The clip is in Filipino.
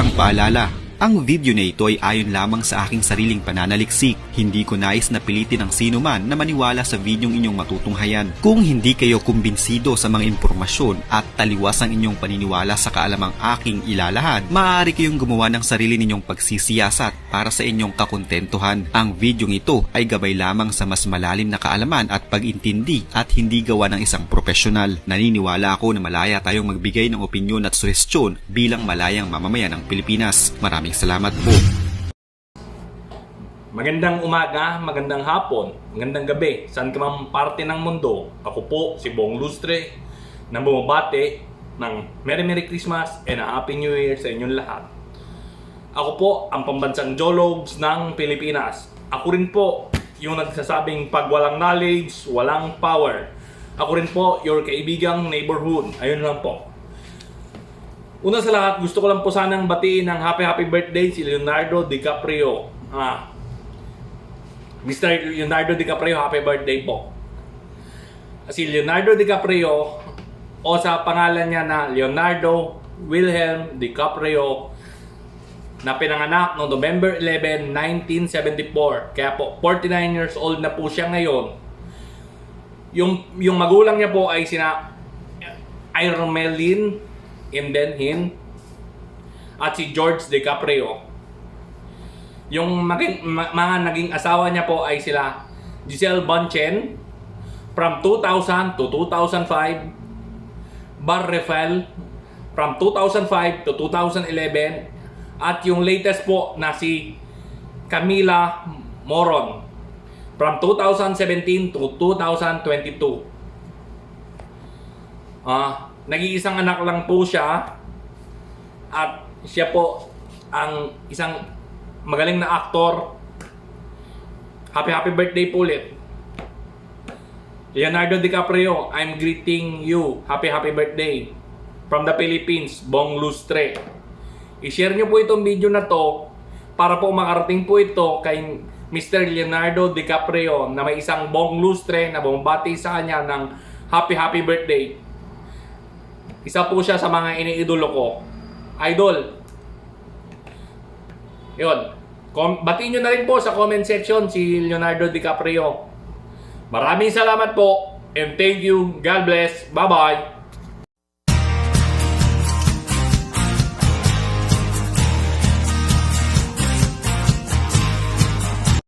Isang paalala, ang video na ito ay ayon lamang sa aking sariling pananaliksik. Hindi ko nais na pilitin ang sino man na maniwala sa videong inyong matutunghayan. Kung hindi kayo kumbinsido sa mga impormasyon at taliwas ang inyong paniniwala sa kaalamang aking ilalahad, maaari kayong gumawa ng sarili ninyong pagsisiyasat para sa inyong kakontentuhan. Ang videong ito ay gabay lamang sa mas malalim na kaalaman at pag-intindi at hindi gawa ng isang profesional. Naniniwala ako na malaya tayong magbigay ng opinyon at suhestyon bilang malayang mamamayan ng Pilipinas. Maraming salamat po. Magandang umaga, magandang hapon, magandang gabi, saan ka mang parte ng mundo. Ako po si Bong Lustre na bumabati ng Merry Christmas and Happy New Year sa inyong lahat. Ako po ang pambansang Jologs ng Pilipinas. Ako rin po yung nagsasabing pag walang knowledge, walang power. Ako rin po your kaibigang neighborhood. Ayun lang po. Una sa lahat, gusto ko lang po sanang batiin ng happy birthday si Leonardo DiCaprio. Mr. Leonardo DiCaprio, happy birthday po. Si Leonardo DiCaprio, o sa pangalan niya na Leonardo Wilhelm DiCaprio, na pinanganak noong November 11, 1974. Kaya po, 49 years old na po siya ngayon. Yung magulang niya po ay sina Irmelin Imbenhin at si George DiCaprio. Yung mga naging asawa niya po ay sila Giselle Bunchen from 2000 to 2005, Bar Rafael from 2005 to 2011, at yung latest po na si Camila Moron from 2017 to 2022. Nag-iisang anak lang po siya at siya po ang isang magaling na aktor. Happy birthday po ulit. Leonardo DiCaprio, I'm greeting you. Happy birthday from the Philippines, Bong Lustre. I-share nyo po itong video na to para po makarating po ito kay Mr. Leonardo DiCaprio na may isang Bong Lustre na bumabati sa kanya ng happy birthday. Isa po siya sa mga iniidolo ko. Idol. Yun. Batiin nyo na rin po sa comment section si Leonardo DiCaprio. Maraming salamat po and thank you. God bless. Bye-bye.